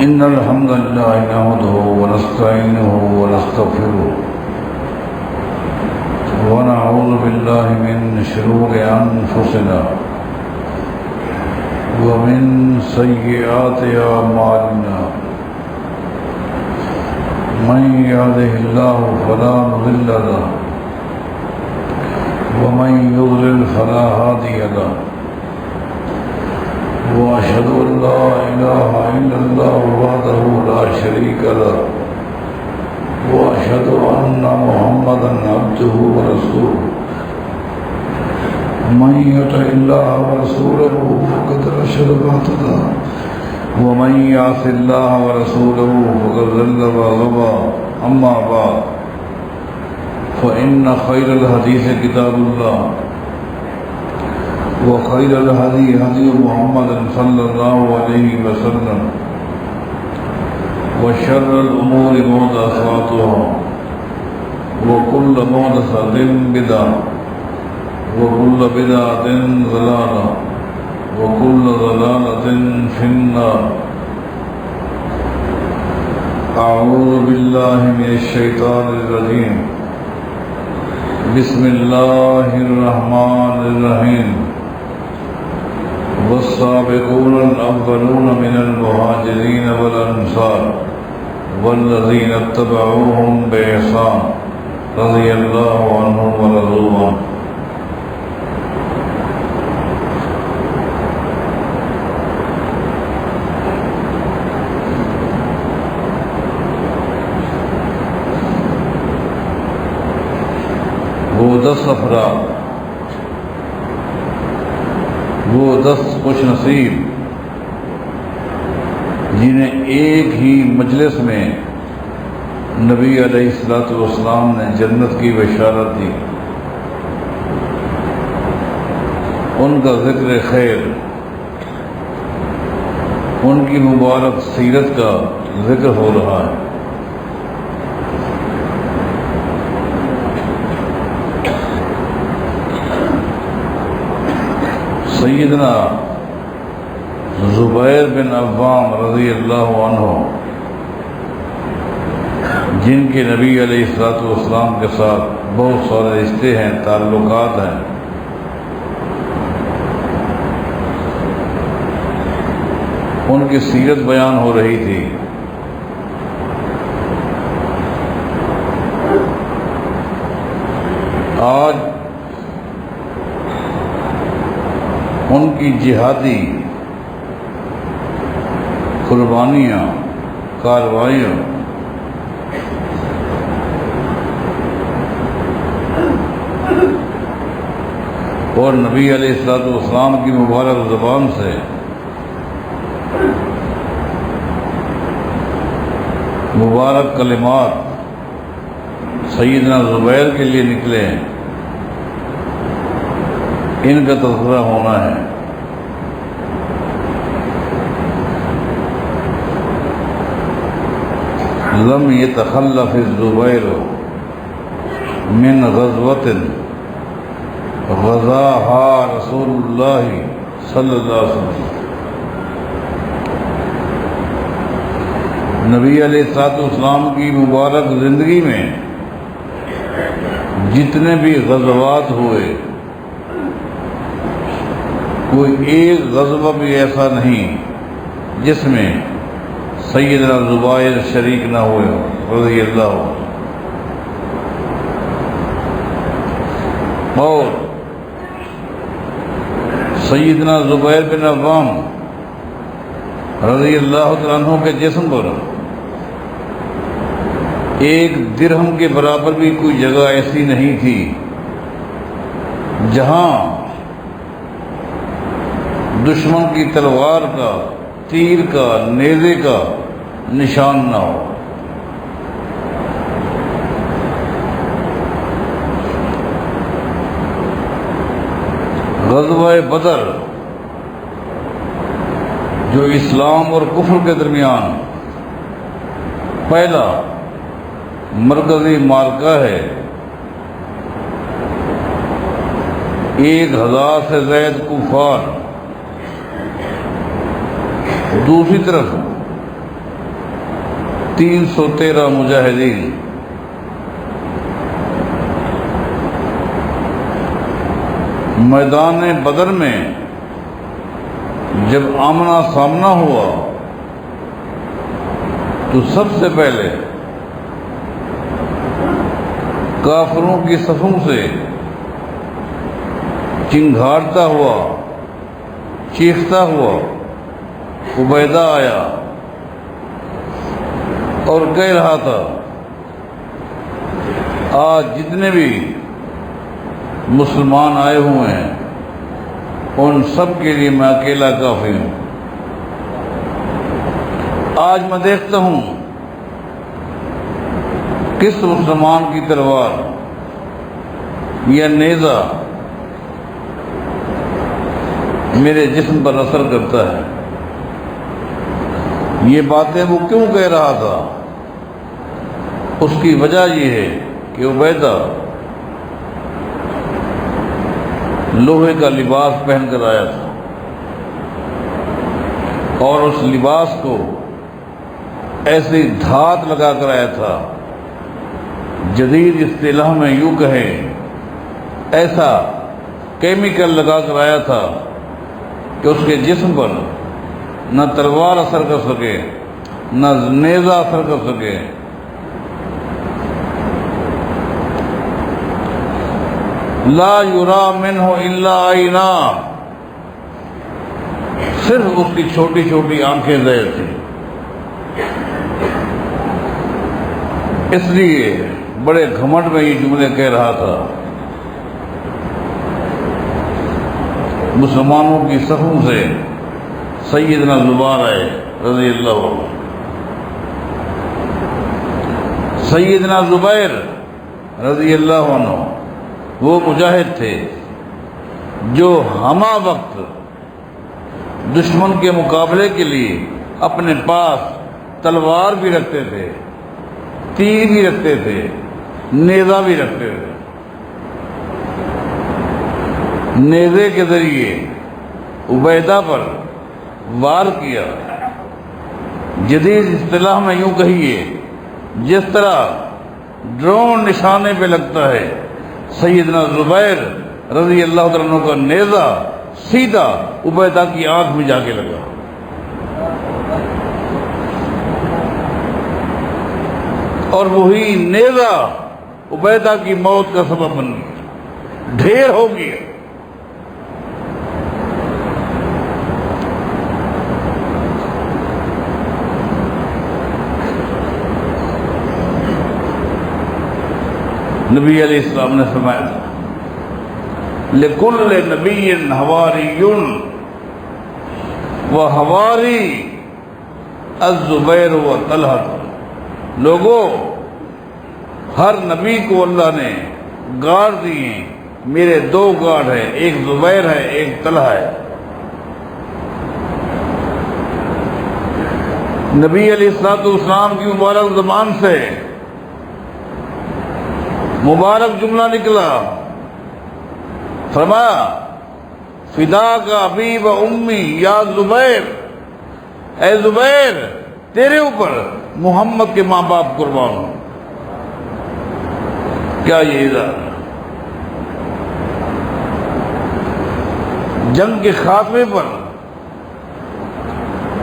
إن الحمد لله نحمده ونستعينه ونستغفره ونعوذ بالله من شرور أنفسنا ومن سيئات أعمالنا من يهده الله فلا مضل له ومن يضلل فلا هادي له وأشهد أن لا إله إلا الله وحده لا شريك له وأشهد أن محمدا عبده ورسوله من يطع الله ورسوله فقد رشد واهتدى ومن يعص الله ورسوله فقد ضل وغوى أما بعد فإن خير الحديث كتاب الله وخير الهدي هدي محمد صلى الله عليه وسلم وشر الأمور محدثاتها وكل محدثة بدعة وكل بدعة ضلالة وكل ضلالة في النار. أعوذ بالله من الشيطان الرجيم. بسم الله الرحمن الرحيم. والسابقون الأولون من المهاجرين والأنصار والذين اتبعوهم بإحسان رضي الله عنهم ورضوا عنه. وہ 10 افراد، وہ 10 خوش نصیب جنہیں ایک ہی مجلس میں نبی علیہ الصلوۃ والسلام نے جنت کی بشارت دی، ان کا ذکر خیر، ان کی مبارک سیرت کا ذکر ہو رہا ہے۔ سیدنا زبیر بن عوام رضی اللہ عنہ، جن کے نبی علیہ الصلوۃ والسلام کے ساتھ بہت سارے رشتے ہیں، تعلقات ہیں، ان کی سیرت بیان ہو رہی تھی۔ آج ان کی جہادی قربانیاں، کارروائیاں اور نبی علیہ الصلوۃ والسلام کی مبارک زبان سے مبارک کلمات سیدنا زبیر کے لیے نکلے ہیں، ان کا تذکرہ ہونا ہے۔ لم يتخلف الزبیر من غزوۃ غزاها رسول اللہ صلی اللہ علیہ وسلم۔ نبی علیہ الصلوۃ والسلام کی مبارک زندگی میں جتنے بھی غزوات ہوئے، کوئی ایک غزوہ بھی ایسا نہیں جس میں سیدنا زبیر شریک نہ ہوئے رضی اللہ عنہ۔ اور سیدنا زبیر بن عوام رضی اللہ عنہ کے جسم پر ایک درہم کے برابر بھی کوئی جگہ ایسی نہیں تھی جہاں دشمن کی تلوار کا، تیر کا، نیزے کا نشان نہ ہو۔ غزوہ بدر جو اسلام اور کفر کے درمیان پہلا مرکزی معرکہ ہے، 1000 سے زائد کفار، دوسری طرف 313 مجاہدین میدان بدر میں جب آمنا سامنا ہوا تو سب سے پہلے کافروں کی صفوں سے چنگھاڑتا ہوا چیختا ہوا عبیدہ آیا اور کہہ رہا تھا آج جتنے بھی مسلمان آئے ہوئے ہیں ان سب کے لیے میں اکیلا کافی ہوں۔ آج میں دیکھتا ہوں کس مسلمان کی تلوار یا نیزہ میرے جسم پر اثر کرتا ہے۔ یہ باتیں وہ کیوں کہہ رہا تھا؟ اس کی وجہ یہ ہے کہ عبیدہ لوہے کا لباس پہن کر آیا تھا اور اس لباس کو ایسی دھات لگا کر آیا تھا، جدید اصطلاح میں یوں کہیں ایسا کیمیکل لگا کر آیا تھا کہ اس کے جسم پر نہ تلوار اثر کر سکے نہ نیزہ اثر کر سکے۔ لا یرا منہ الا عینا، صرف اس کی چھوٹی چھوٹی آنکھیں ظاہر تھیں۔ اس لیے بڑے گھمنڈ میں یہ جملے کہہ رہا تھا۔ مسلمانوں کی صفوں سے سیدنا زبیر آئے رضی اللہ عنہ۔ سیدنا زبیر رضی اللہ عنہ وہ مجاہد تھے جو ہمہ وقت دشمن کے مقابلے کے لیے اپنے پاس تلوار بھی رکھتے تھے، تیر بھی رکھتے تھے، نیزہ بھی رکھتے تھے۔ نیزے کے ذریعے عبیدہ پر وار کیا۔ جدید اصطلاح میں یوں کہیے جس طرح ڈرون نشانے پہ لگتا ہے، سیدنا زبیر رضی اللہ عنہ کا نیزہ سیدھا عبیدہ کی آنکھ میں جا کے لگا۔ اور وہی نیزہ عبیدہ کی موت کا سبب بن گیا، ڈھیر ہو گیا۔ نبی علیہ السلام نے فرمایا تھا لِكُلِّ نَبِيٍّ حَوَارِيٌّ وَحَوَارِي الزُّبَيْرُ وَطَلْحَةُ، لوگوں ہر نبی کو اللہ نے گارڈ دیے، میرے دو گارڈ ہیں، ایک زبیر ہے ایک طلحہ ہے۔ نبی علیہ السلام کی مبارک زبان سے مبارک جملہ نکلا، فرمایا فداک ابی و امی یا زبیر، اے زبیر تیرے اوپر محمد کے ماں باپ قربان ہوں۔ کیا یہ اظہار؟ جنگ کے خاتمے پر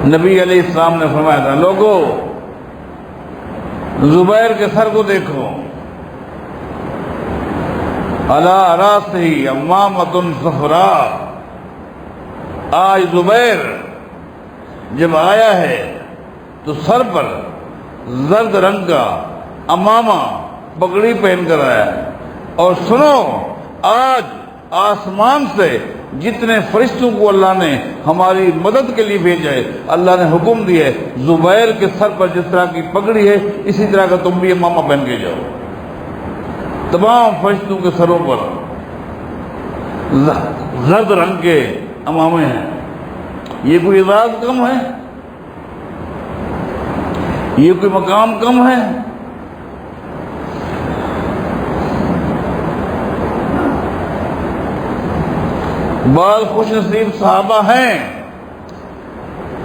نبی علیہ السلام نے فرمایا تھا لوگوں زبیر کے سر کو دیکھو، علی راسہ امامۃ صفراء، آج زبیر جب آیا ہے تو سر پر زرد رنگ کا امامہ پگڑی پہن کر آیا ہے، اور سنو آج آسمان سے جتنے فرشتوں کو اللہ نے ہماری مدد کے لیے بھیجا ہے، اللہ نے حکم دیا ہے زبیر کے سر پر جس طرح کی پگڑی ہے اسی طرح کا تم بھی امامہ پہن کے جاؤ۔ تمام فرشتوں کے سروں پر زرد رنگ کے امامے ہیں۔ یہ کوئی اعزاز کم ہے؟ یہ کوئی مقام کم ہے؟ بعض خوش نصیب صحابہ ہیں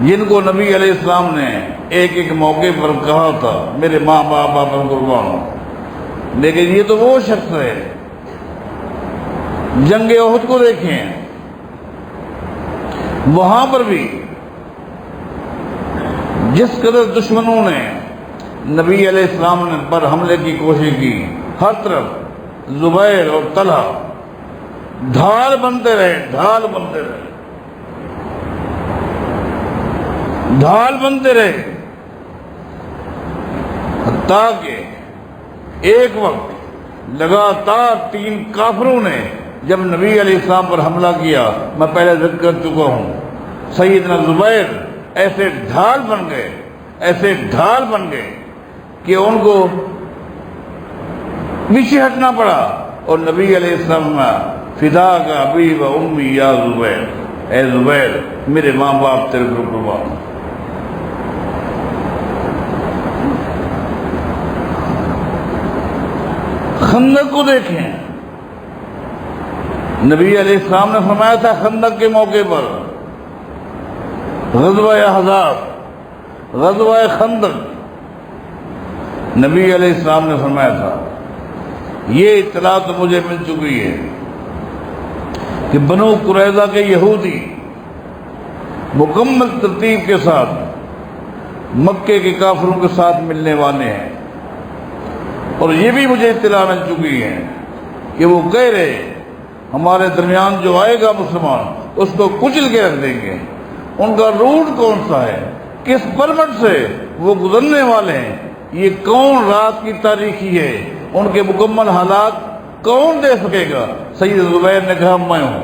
جن کو نبی علیہ السلام نے ایک ایک موقع پر کہا تھا میرے ماں باپ پر قربان ہو، لیکن یہ تو وہ شخص ہے، جنگ احد کو دیکھیں، وہاں پر بھی جس قدر دشمنوں نے نبی علیہ السلام پر حملے کی کوشش کی، ہر طرف زبیر اور طلحہ ڈھال بنتے رہے، ڈھال بنتے رہے، ڈھال بنتے رہے، حتیٰ کہ ایک وقت لگاتار 3 کافروں نے جب نبی علیہ السلام پر حملہ کیا، میں پہلے ذکر کر چکا ہوں، سیدنا زبیر ایسے ڈھال بن گئے، ایسے ڈھال بن گئے کہ ان کو پیچھے ہٹنا پڑا، اور نبی علیہ السلام نے فدا کا ابی و امی یا زبیر، اے زبیر میرے ماں باپ تیرے پر قربان۔ خندق کو دیکھیں، نبی علیہ السلام نے فرمایا تھا خندق کے موقع پر، غزوہ احزاب، غزوہ خندق، نبی علیہ السلام نے فرمایا تھا یہ اطلاع تو مجھے مل چکی ہے کہ بنو قریظہ کے یہودی مکمل ترتیب کے ساتھ مکے کے کافروں کے ساتھ ملنے والے ہیں، اور یہ بھی مجھے اطلاع مل چکی ہے کہ وہ کہہ رہے ہمارے درمیان جو آئے گا مسلمان اس کو کچل کے رکھ دیں گے، ان کا روٹ کون سا ہے، کس پرمٹ سے وہ گزرنے والے ہیں، یہ کون رات کی تاریخی ہے، ان کے مکمل حالات کون دے سکے گا؟ سید زبیر نے کہا میں ہوں۔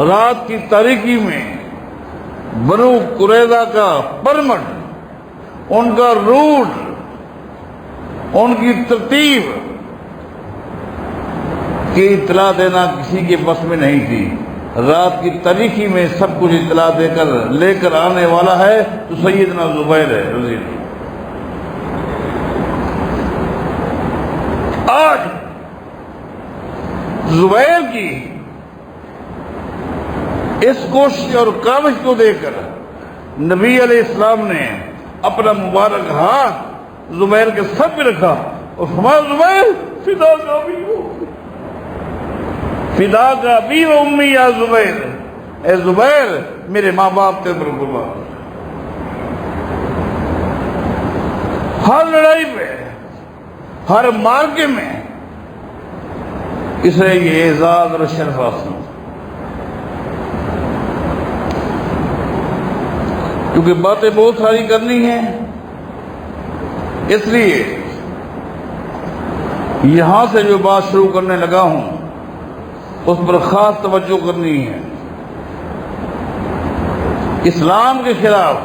رات کی تاریخی میں بنو قریظہ کا پرمٹ، ان کا روٹ، ان کی ترتیب کی اطلاع دینا کسی کے بس میں نہیں تھی۔ رات کی تاریخی میں سب کچھ اطلاع دے کر لے کر آنے والا ہے تو سیدنا زبیر ہے رضی اللہ۔ آج زبیر کی اس کوشش اور کاوش کو دیکھ کر نبی علیہ السلام نے اپنا مبارک ہاتھ زبیر کے سر پہ رکھا اور فرمایا زبیر فدا کا بھی ہو، فدا کا بھی و امی یا زبیر، اے زبیر میرے ماں باپ تیرے پر قربان۔ ہر لڑائی پہ، ہر مارکے میں اسے یہ اعزاز اور شرف حاصل، کیونکہ باتیں بہت ساری کرنی ہیں، اس لیے یہاں سے جو بات شروع کرنے لگا ہوں اس پر خاص توجہ کرنی ہے۔ اسلام کے خلاف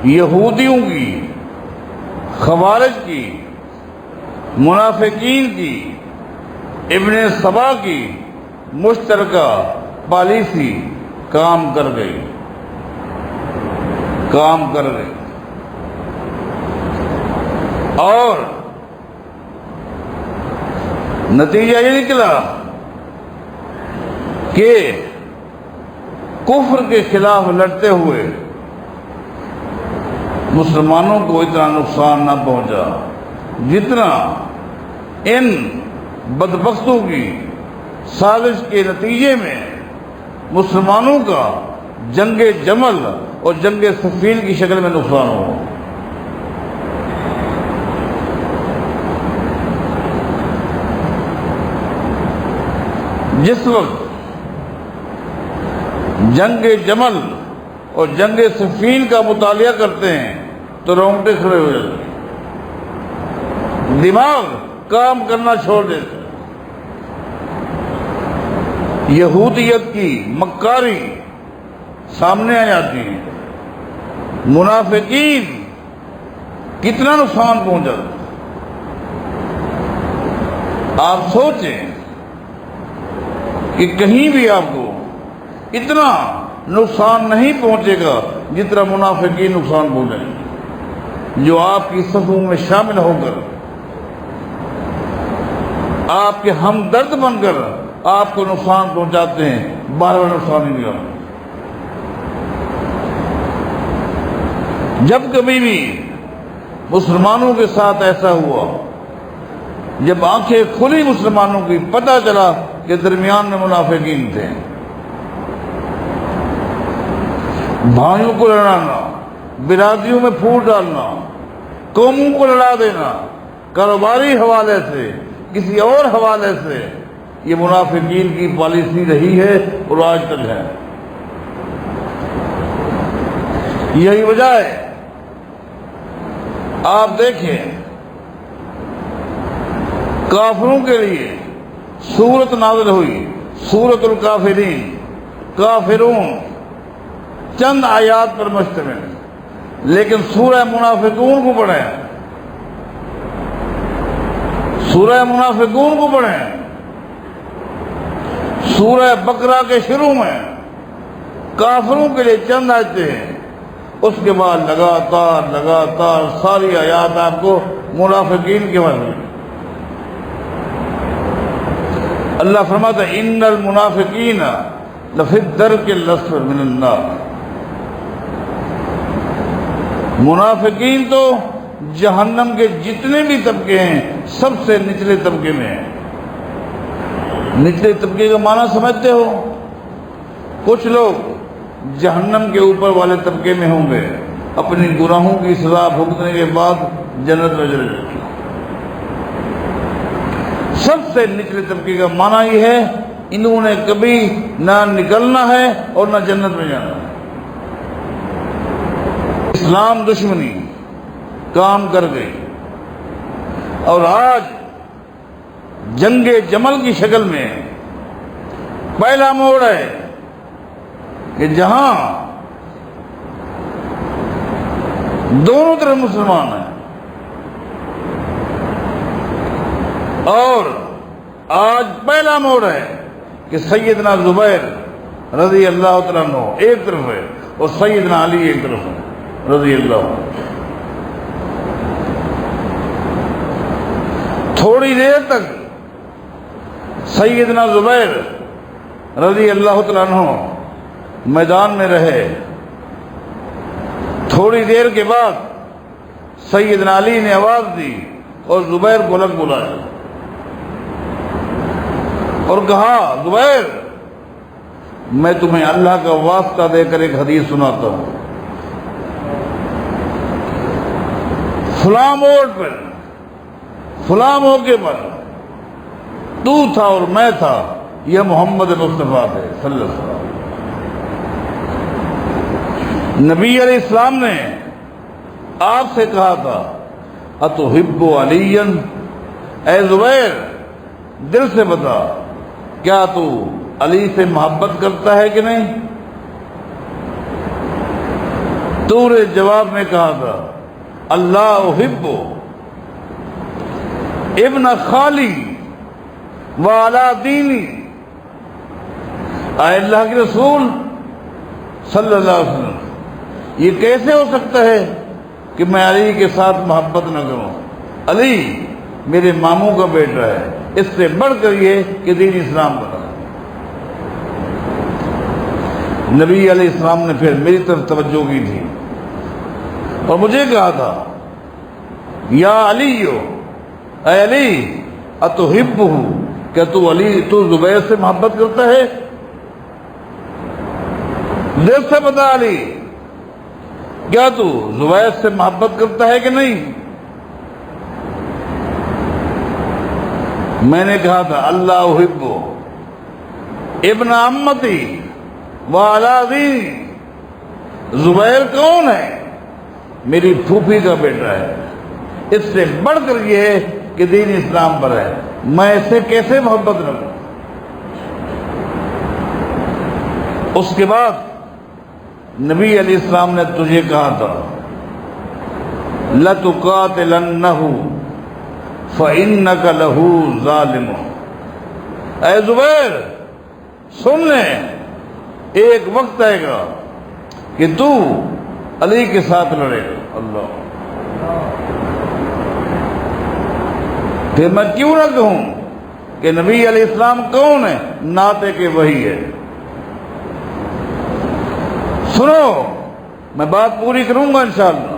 یہودیوں کی، خوارج کی، منافقین کی، ابن سبا کی مشترکہ پالیسی کام کر گئی، کام کر گئی، اور نتیجہ یہ نکلا کہ کفر کے خلاف لڑتے ہوئے مسلمانوں کو اتنا نقصان نہ پہنچا جتنا ان بدبختوں کی سازش کے نتیجے میں مسلمانوں کا جنگ جمل اور جنگ صفین کی شکل میں نقصان ہوا۔ جس وقت جنگ جمل اور جنگ صفین کا مطالعہ کرتے ہیں تو رونگٹے کھڑے ہو جاتے ہیں، دماغ کام کرنا چھوڑ دیتے، یہودیت کی مکاری سامنے آ جاتی ہے، منافقین کتنا نقصان پہنچا۔ آپ سوچیں کہ کہیں بھی آپ کو اتنا نقصان نہیں پہنچے گا جتنا منافقین نقصان پہنچیں، جو آپ کی صفوں میں شامل ہو کر آپ کے ہمدرد بن کر آپ کو نقصان پہنچاتے ہیں، بار بار نقصان نہیں دیا۔ جب کبھی بھی مسلمانوں کے ساتھ ایسا ہوا، جب آنکھیں کھلی مسلمانوں کی، پتہ چلا کہ درمیان میں منافقین تھے، بھائیوں کو لڑانا، برادریوں میں پھوٹ ڈالنا، قوموں کو لڑا دینا، کاروباری حوالے سے، کسی اور حوالے سے، یہ منافقین کی پالیسی رہی ہے اور آج تک ہے۔ یہی وجہ ہے، آپ دیکھیں کافروں کے لیے سورت نازل ہوئی، سورت الکافرین، کافرون، چند آیات پر مشتمل، لیکن سورہ منافقون کو پڑھیں، سورہ منافقون کو پڑھیں، سورہ بقرہ کے شروع میں کافروں کے لیے چند آیتیں ہیں، اس کے بعد لگاتار ساری آیات آپ کو منافقین کے بارے میں۔ اللہ فرماتا ہے ان المنافقین لفی الدرک الاسفل من النار، منافقین تو جہنم کے جتنے بھی طبقے ہیں سب سے نچلے طبقے میں ہیں۔ نچلے طبقے کا معنی سمجھتے ہو؟ کچھ لوگ جہنم کے اوپر والے طبقے میں ہوں گے، اپنی گناہوں کی سزا بھگتنے کے بعد جنت میں چلے جائیں گے۔ سب سے نچلے طبقے کا معنی یہ ہے انہوں نے کبھی نہ نکلنا ہے اور نہ جنت میں جانا ہے۔ اسلام دشمنی کام کر گئی، اور آج جنگ جمل کی شکل میں پہلا موڑ ہے کہ جہاں دونوں طرف مسلمان ہیں، اور آج پہلا موڑ ہے کہ سیدنا زبیر رضی اللہ تعالیٰ عنہ ایک طرف ہے اور سیدنا علی ایک طرف ہے رضی اللہ عنہ۔ تھوڑی دیر تک سیدنا زبیر رضی اللہ تعالیٰ عنہ میدان میں رہے، تھوڑی دیر کے بعد سیدنا علی نے آواز دی اور زبیر کو الگ بلایا اور کہا زبیر میں تمہیں اللہ کا واسطہ دے کر ایک حدیث سناتا ہوں، فلاں موڑ پر فلاں موقع پر تو تھا اور میں تھا، یہ محمد مصطفیٰ تھے صلی اللہ علیہ وسلم۔ نبی علیہ السلام نے آپ سے کہا تھا اتحب علی، اے زبیر دل سے بتا کیا تو علی سے محبت کرتا ہے کہ نہیں؟ تو نے جواب میں کہا تھا اللہ احب ابن خالی وعلی دینی، اے اللہ کے رسول صلی اللہ علیہ وسلم یہ کیسے ہو سکتا ہے کہ میں علی کے ساتھ محبت نہ کروں؟ علی میرے ماموں کا بیٹا ہے، اس سے بڑھ کر یہ کہ دین اسلام بنا۔ نبی علیہ السلام نے پھر میری طرف توجہ کی تھی اور مجھے کہا تھا یا علی، اے علی اتحبہ، کیا تو زبیر سے محبت کرتا ہے؟ دل سے بتا علی کیا تو زبیر سے محبت کرتا ہے کہ نہیں؟ میں نے کہا تھا اللہ احب ابن عمتی وعلی دینی، زبیر کون ہے؟ میری پھوپھی کا بیٹا ہے، اس سے بڑھ کر یہ ہے کہ دین اسلام پر ہے، میں اس سے کیسے محبت نہ کروں؟ اس کے بعد نبی علیہ السلام نے تجھے کہا تھا لَتُقَاتِلَنَّهُ فَإِنَّكَ لَهُ ظَالِمٌ، اے زبیر سن لیں، ایک وقت آئے گا کہ تو علی کے ساتھ لڑے گا۔ اللہ، پھر میں کیوں نہ کہوں کہ نبی علیہ السلام کون ہے؟ ناطق وحی ہے۔ سنو میں بات پوری کروں گا انشاءاللہ.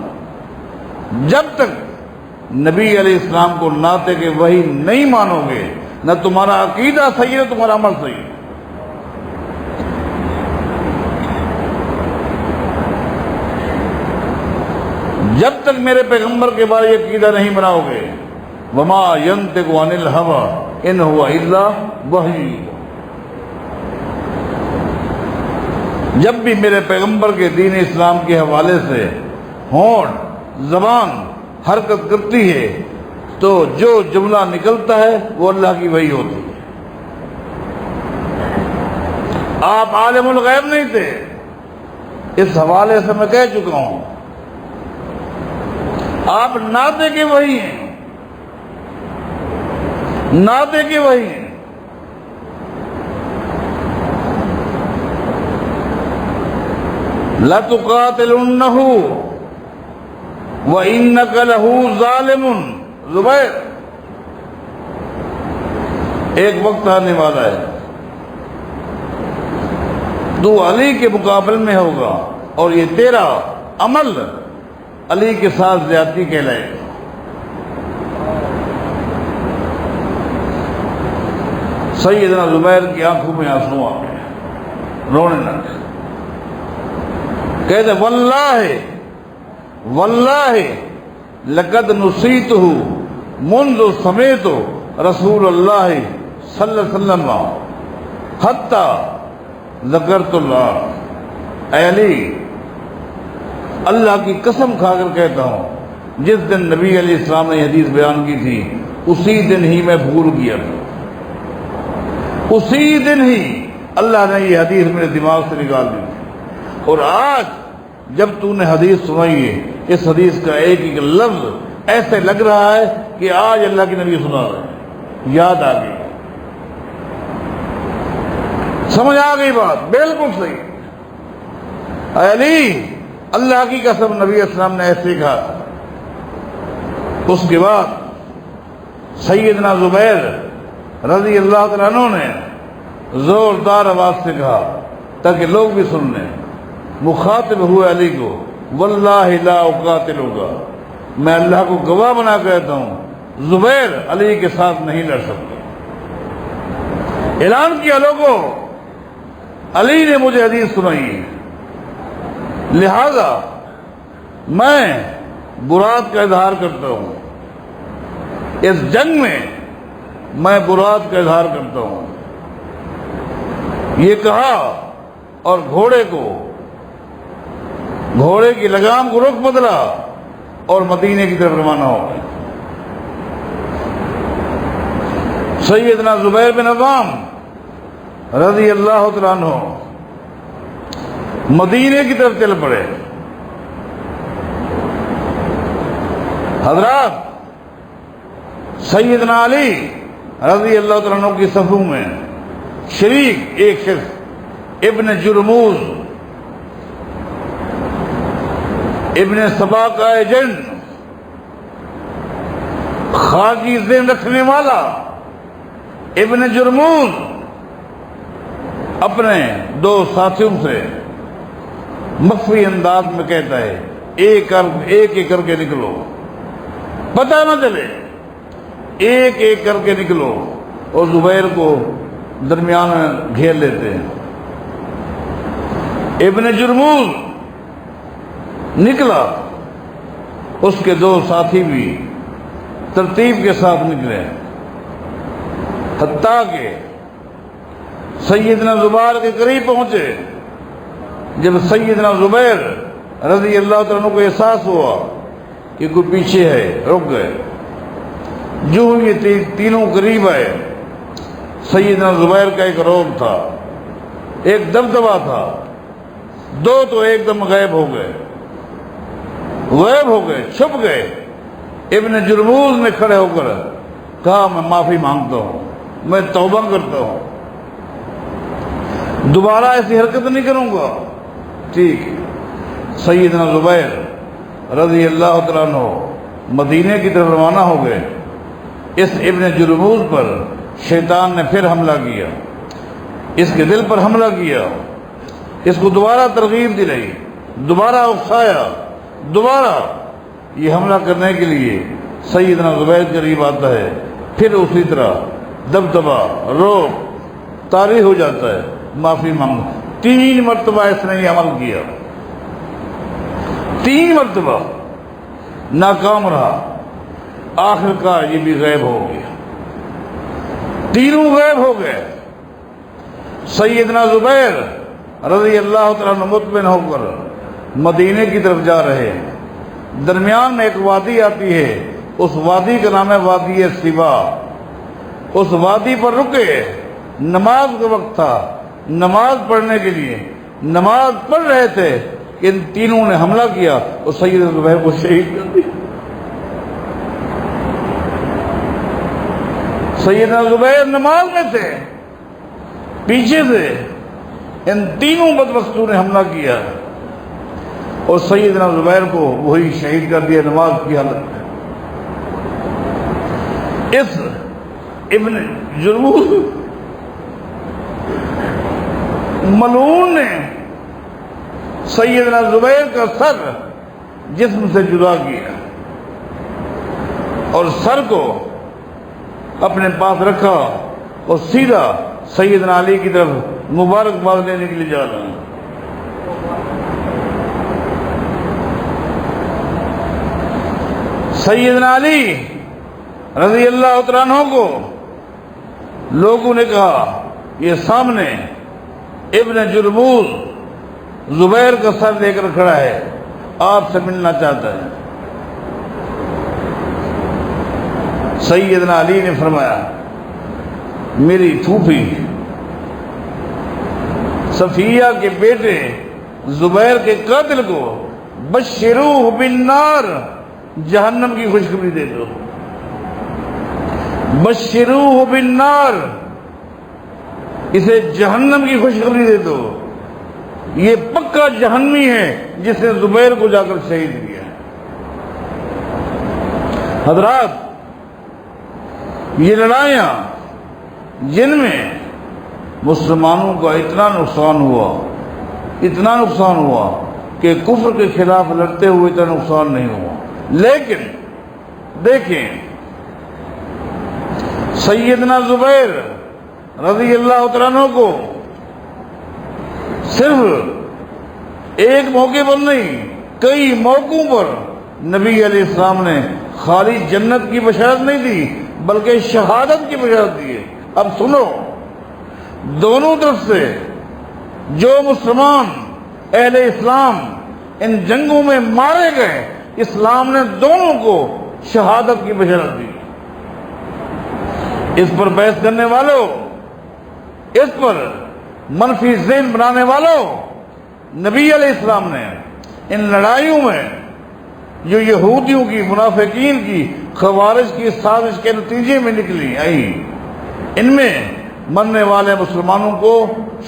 جب تک نبی علیہ السلام کو ناطق وحی نہیں مانو گے، نہ تمہارا عقیدہ صحیح ہے، تمہارا عمل صحیح ہے. جب تک میرے پیغمبر کے بارے یہ عقیدہ نہیں بناؤ گے، وما ينطق عن الهوى ان هو الا وحی، جب بھی میرے پیغمبر کے دین اسلام کے حوالے سے ہونٹ زبان حرکت کرتی ہے تو جو جملہ نکلتا ہے وہ اللہ کی وحی ہوتی ہے. آپ عالم الغیب نہیں تھے، اس حوالے سے میں کہہ چکا ہوں. آپ ناطق وحی ہیں، ناطق وحی ہیں. لَتُقَاتِلُنَّهُ وَإِنَّكَ لَهُ ظَالِمٌ. زبیر، ایک وقت آنے والا ہے تو علی کے مقابل میں ہوگا اور یہ تیرا عمل علی کے ساتھ زیادتی کہلائے گا. سیدنا زبیر کی آنکھوں میں آنسو آ گئے، رونے لگے. کہتے واللہ واللہ لقد نصیتہ منذ سمعت رسول اللہ صلی اللہ علیہ وسلم حتی ذکرت اللہ. اے علی، اللہ کی قسم کھا کر کہتا ہوں، جس دن نبی علیہ السلام نے حدیث بیان کی تھی اسی دن ہی میں بھول گیا تھا. اسی دن ہی اللہ نے یہ حدیث میرے دماغ سے نکال دی. اور آج جب تو نے حدیث سنائی ہے، اس حدیث کا ایک ایک لفظ ایسے لگ رہا ہے کہ آج اللہ کے نبی سنا رہے ہیں. یاد آ گئی، سمجھ آ گئی بات، بالکل صحیح. اے علی، اللہ کی قسم نبی علیہ السلام نے ایسے کہا. اس کے بعد سیدنا زبیر رضی اللہ تعالیٰ عنہ نے زوردار آواز سے کہا تاکہ لوگ بھی سن لیں. مخاطب ہوئے علی کو، واللہ لا اقاتلک، میں اللہ کو گواہ بنا کہتا ہوں زبیر علی کے ساتھ نہیں لڑ سکتے. اعلان کیا لوگوں، علی نے مجھے حدیث سنائی، لہذا میں برات کا اظہار کرتا ہوں. اس جنگ میں میں برات کا اظہار کرتا ہوں. یہ کہا اور گھوڑے کی لگام کو رخ بدلا اور مدینے کی طرف روانہ ہو گئے. سیدنا زبیر بن عوام رضی اللہ تعالیٰ عنہ مدینے کی طرف چل پڑے. حضرات، سیدنا علی رضی اللہ تعالیٰ عنہ کی صفوں میں شریک ایک شخص ابن جرموز ابن سبا کا ایجنٹ، خاکی ذہن رکھنے والا ابن جرموز اپنے دو ساتھیوں سے مخفی انداز میں کہتا ہے، ایک ایک کر کے نکلو، پتہ نہ چلے، ایک ایک کر کے نکلو. اور زبیر کو درمیان میں گھیر لیتے ہیں. ابن جرموز نکلا، اس کے دو ساتھی بھی ترتیب کے ساتھ نکلے، حتیٰ کہ سیدنا زبیر کے قریب پہنچے. جب سیدنا زبیر رضی اللہ تعالیٰ عنہ کو احساس ہوا کہ کوئی پیچھے ہے، رک گئے. جو یہ تینوں قریب آئے، سیدنا زبیر کا ایک روب تھا، ایک دبدبا تھا. دو تو ایک دم غائب ہو گئے، چھپ گئے. ابن جرموز نے کھڑے ہو کر کہا، میں معافی مانگتا ہوں، میں توبہ کرتا ہوں، دوبارہ ایسی حرکت نہیں کروں گا. ٹھیک. سیدنا زبیر رضی اللہ تعالیٰ عنہ مدینے کی طرف روانہ ہو گئے. اس ابن جرموز پر شیطان نے پھر حملہ کیا، اس کے دل پر حملہ کیا، اس کو دوبارہ ترغیب دلائی دوبارہ اکسایا، دوبارہ یہ حملہ کرنے کے لیے سیدنا زبیر قریب آتا ہے، پھر اسی طرح دبدبا، روک، طاری ہو جاتا ہے، معافی مانگ، 3 مرتبہ اس نے یہ عمل کیا، 3 مرتبہ ناکام رہا، آخر کار یہ بھی غائب ہو گیا، تینوں غائب ہو گئے۔ سیدنا زبیر رضی اللہ تعالیٰ عنہ مطمئن ہو کر مدینے کی طرف جا رہے ہیں، درمیان میں ایک وادی آتی ہے، اس وادی کا نام ہے وادی سبا، اس وادی پر رکے، نماز کا وقت تھا، نماز پڑھنے کے لیے نماز پڑھ رہے تھے، ان تینوں نے حملہ کیا اور سیدنا زبیر کو شہید کر دیا۔ سیدنا زبیر نماز میں تھے، پیچھے سے ان تینوں بدبختوں نے حملہ کیا اور سیدنا زبیر کو وہی شہید کر دیا نماز کی حالت میں۔ اس ابن جرموز ملعون نے سیدنا زبیر کا سر جسم سے جدا کیا اور سر کو اپنے پاس رکھا اور سیدھا سیدنا علی کی طرف مبارکباد لینے کے لیے جا رہا ہوں۔ سیدنا علی رضی اللہ تعالیٰ عنہ کو لوگوں نے کہا یہ سامنے ابن جرموز زبیر کا سر لے کر کھڑا ہے، آپ سے ملنا چاہتا ہے۔ سیدنا علی نے فرمایا میری پھوپھی صفیہ کے بیٹے زبیر کے قاتل کو بشروہ بالنار، جہنم کی خوشخبری دے دو، بشروہ بالنار، اسے جہنم کی خوشخبری دے دو، یہ پکا جہنمی ہے جس نے زبیر کو جا کر شہید کیا۔ حضرات، یہ لڑائیاں جن میں مسلمانوں کا اتنا نقصان ہوا کہ کفر کے خلاف لڑتے ہوئے اتنا نقصان نہیں ہوا، لیکن دیکھیں سیدنا زبیر رضی اللہ تعالیٰ عنہ کو صرف ایک موقع پر نہیں، کئی موقعوں پر نبی علیہ السلام نے خالی جنت کی بشارت نہیں دی بلکہ شہادت کی بشارت دی ہے۔ اب سنو، دونوں طرف سے جو مسلمان اہل اسلام ان جنگوں میں مارے گئے، اسلام نے دونوں کو شہادت کی بشارت دی۔ اس پر بحث کرنے والوں، اس پر منفی ذہن بنانے والوں، نبی علیہ السلام نے ان لڑائیوں میں جو یہودیوں کی، منافقین کی، خوارج کی سازش کے نتیجے میں نکلی آئی، ان میں مرنے والے مسلمانوں کو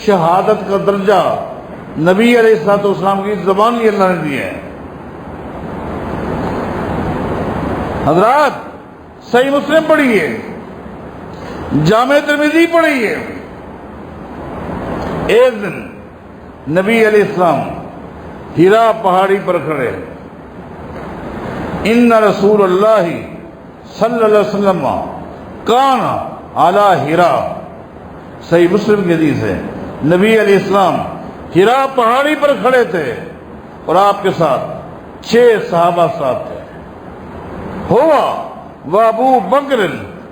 شہادت کا درجہ نبی علیہ السلام کی زبان ہی اللہ نے دیا ہے۔ حضرات، صحیح مسلم پڑھیے، جامع ترمذی پڑھیے، ایک دن نبی علیہ السلام ہیرا پہاڑی پر کھڑے، ان رسول اللہ صلی اللہ علیہ وسلم کان علی ہیرا، صحیح مسلم کی حدیث ہے، نبی علیہ السلام ہیرا پہاڑی پر کھڑے تھے اور آپ کے ساتھ 6 صحابہ ساتھ تھے، ہوا و ابو بکر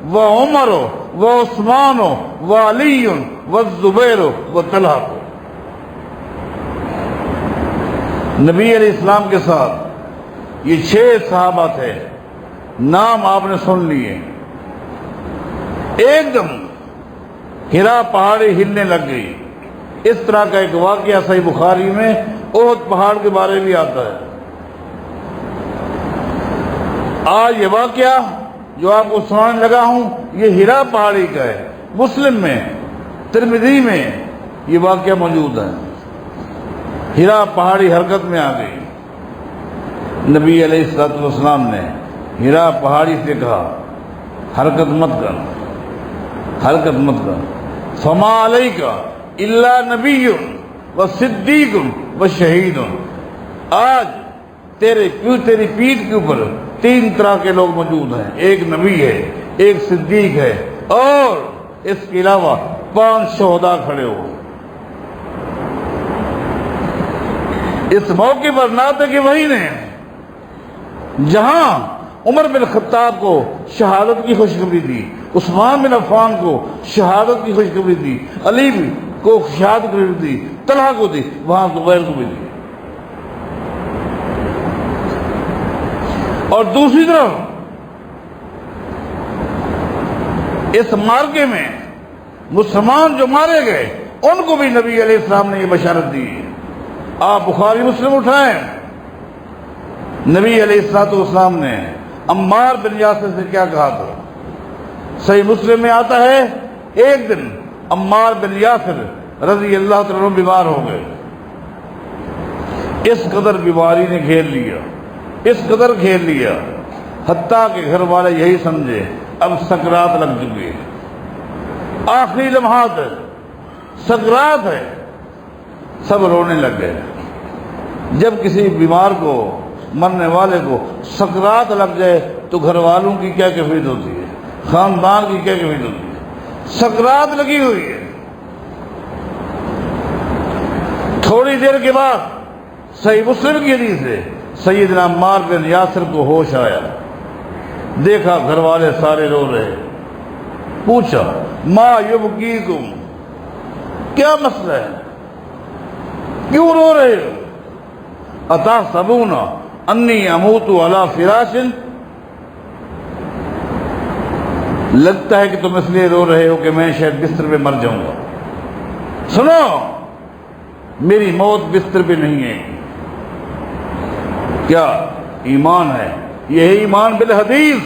و عمر و عثمان و علی و زبیر و طلحہ، نبی علیہ السلام کے ساتھ یہ 6 صحابہ تھے، نام آپ نے سن لیے۔ ایک دم ہیرا پہاڑی ہلنے لگ گئی۔ اس طرح کا ایک واقعہ صحیح بخاری میں احد پہاڑ کے بارے میں آتا ہے۔ آج یہ واقعہ جو آپ کو سنانے لگا ہوں یہ ہیرا پہاڑی کا ہے، مسلم میں، ترمذی میں یہ واقعہ موجود ہے۔ ہیرا پہاڑی حرکت میں آ گئی، نبی علیہ السلام نے ہیرا پہاڑی سے کہا حرکت مت کر، حرکت مت کر، فما علیک الا نبی و صدیق و شہید، آج تیری پیٹھ کے اوپر 3 طرح کے لوگ موجود ہیں، ایک نبی ہے، ایک صدیق ہے، اور اس کے علاوہ 5 شہداء کھڑے ہو۔ اس موقع پر نعت کی وحی نے جہاں عمر بن خطاب کو شہادت کی خوشخبری دی، عثمان بن عفان کو شہادت کی خوشخبری دی، علی کو شہادت کی خوشخبری دی، طلحہ کو دی، وہاں زبیر کو بھی دی۔ اور دوسری طرف اس مارکے میں مسلمان جو مارے گئے ان کو بھی نبی علیہ السلام نے یہ بشارت دی۔ آپ بخاری مسلم اٹھائیں، نبی علیہ السلام نے عمار بن یاسر سے کیا کہا تھا؟ صحیح مسلم میں آتا ہے ایک دن عمار بن یاسر رضی اللہ تعالیٰ عنہ بیمار ہو گئے، اس قدر بیماری نے گھیر لیا، اس قدر گھیر لیا، حتیٰ کہ گھر والے یہی سمجھے اب سکرات لگ چکی ہے، آخری لمحات ہے، سکرات ہے، سب رونے لگ گئے۔ جب کسی بیمار کو، مرنے والے کو سکرات لگ جائے تو گھر والوں کی کیا کیفیت ہوتی ہے، خاندان کی کیا کیفیت ہوتی ہے؟ سکرات لگی ہوئی ہے۔ تھوڑی دیر کے بعد صحیح مسلم کی حدیث ہے سیدنا عمار بن یاسر کو ہوش آیا، دیکھا گھر والے سارے رو رہے، پوچھا ما یبکیکم، کیا مسئلہ ہے، کیوں رو رہے ہو؟ اتحسبون انی اموت علی فراش، لگتا ہے کہ تم اس لیے رو رہے ہو کہ میں شاید بستر پہ مر جاؤں گا۔ سنو، میری موت بستر پہ نہیں ہے۔ کیا ایمان ہے؟ یہ ہے ایمان بالحدیث۔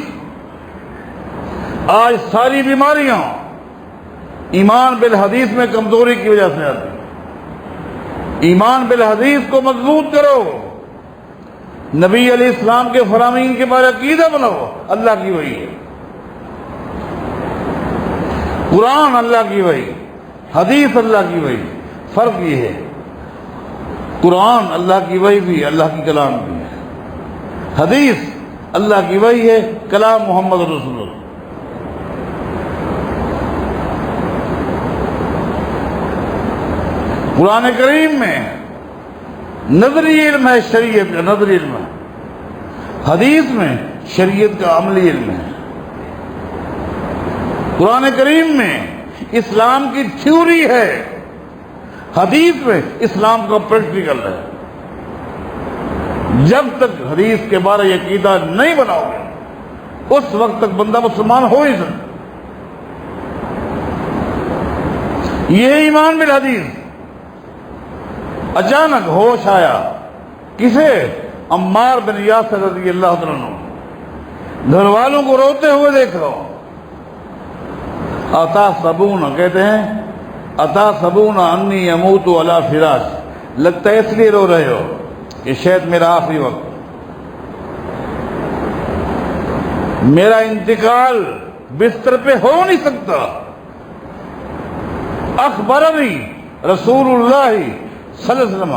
آج ساری بیماریاں ایمان بالحدیث میں کمزوری کی وجہ سے آتی ہیں۔ ایمان بالحدیث کو مضبوط کرو، نبی علیہ السلام کے فرامین کے بارے عقیدہ بناؤ۔ اللہ کی وحی ہے، قرآن اللہ کی وحی، حدیث اللہ کی وحی۔ فرق یہ ہے قرآن اللہ کی وحی بھی، اللہ کی کلام بھی ہے، حدیث اللہ کی وحی ہے، کلام محمد رسول اللہ۔ قرآن کریم میں نظری علم ہے، شریعت کا نظری علم ہے، حدیث میں شریعت کا عملی علم ہے۔ قرآن کریم میں اسلام کی تھیوری ہے، حدیث میں اسلام کا پریکٹیکل ہے۔ جب تک حدیث کے بارے یہ عقیدہ نہیں بناؤ گے اس وقت تک بندہ مسلمان ہو ہی سکتا۔ یہ ایمان بالحدیث۔ اچانک ہوش آیا، کسے؟ عمار بن یاسر رضی اللہ عنہ۔ گھر والوں کو روتے ہوئے دیکھو۔ اتحسبون، کہتے ہیں اتحسبون انی اموت علی فراش، لگتا ہے اس لیے رو رہے ہو کہ شاید میرا آخری وقت، میرا انتقال بستر پہ ہو نہیں سکتا۔ اخبرنی رسول اللہ صلی اللہ علیہ وسلم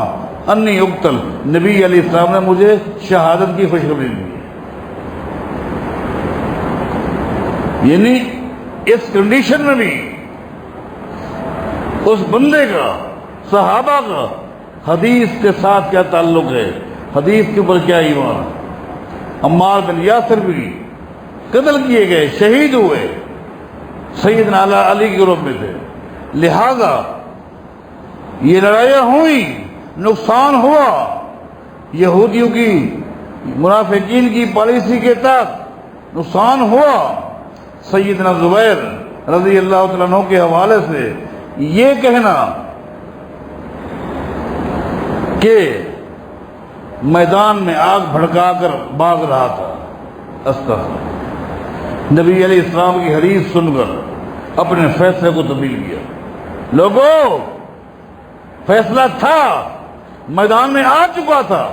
انی اقتل، نبی علیہ السلام نے مجھے شہادت کی خوشخبری دی۔ یعنی اس کنڈیشن میں بھی اس بندے کا، صحابہ کا حدیث کے ساتھ کیا تعلق ہے، حدیث کے اوپر کیا ایمان۔ عمار بن یاسر بھی قتل کیے گئے، شہید ہوئے، سیدنا علی کے گروپ میں تھے، لہذا یہ لڑائیاں ہوئیں، نقصان ہوا، یہودیوں کی، منافقین کی پالیسی کے تحت نقصان ہوا۔ سیدنا زبیر رضی اللہ تعالیٰ عنہ کے حوالے سے یہ کہنا کہ میدان میں آگ بھڑکا کر بھاگ رہا تھا، استغفر، نبی علیہ السلام کی حدیث سن کر اپنے فیصلے کو تبدیل کیا۔ لوگوں، فیصلہ تھا، میدان میں آ چکا تھا،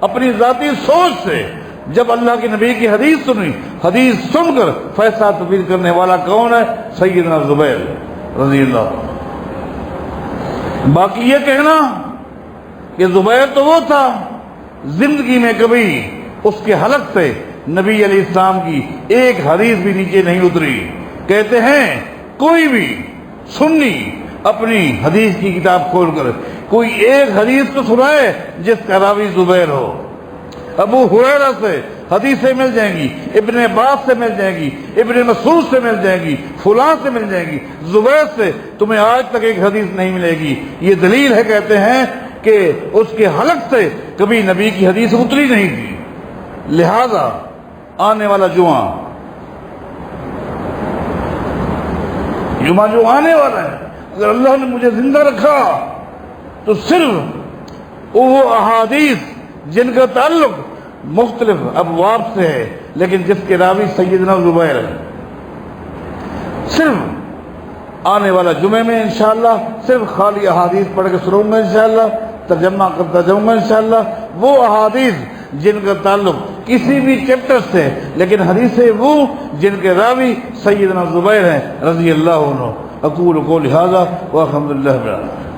اپنی ذاتی سوچ سے جب اللہ کے نبی کی حدیث سنی، حدیث سن کر فیصلہ تبدیل کرنے والا کون ہے؟ سیدنا زبیر رضی اللہ عنہ۔ باقی یہ کہنا کہ زبیر تو وہ تھا زندگی میں کبھی اس کے حلق سے نبی علیہ السلام کی ایک حدیث بھی نیچے نہیں اتری. کہتے ہیں کوئی بھی سنی اپنی حدیث کی کتاب کھول کر کوئی ایک حدیث تو سنائے جس کا راوی زبیر ہو. ابو ہریرہ سے حدیثیں مل جائیں گی، ابن عباس سے مل جائیں گی، ابن مسعود سے مل جائیں گی، فلاں سے مل جائیں گی، زبیر سے تمہیں آج تک ایک حدیث نہیں ملے گی. یہ دلیل ہے کہتے ہیں کہ اس کے حلق سے کبھی نبی کی حدیث اتری نہیں تھی. لہذا آنے والا جمعہ جو آنے والا ہے، اگر اللہ نے مجھے زندہ رکھا تو صرف وہ احادیث جن کا تعلق مختلف ابواب سے ہے لیکن جس کے راوی سیدنا زبیر ہے، صرف آنے والا جمعے میں انشاءاللہ صرف خالی احادیث پڑھ کے سنوں گا انشاءاللہ، ترجمہ کرتا جاؤں گا انشاءاللہ. وہ احادیث جن کا تعلق کسی بھی چیپٹر سے لیکن حدیثیں وہ جن کے راوی سیدنا زبیر ہیں رضی اللہ عنہ. اقول قولی ھذا والحمد للہ رب العالمین.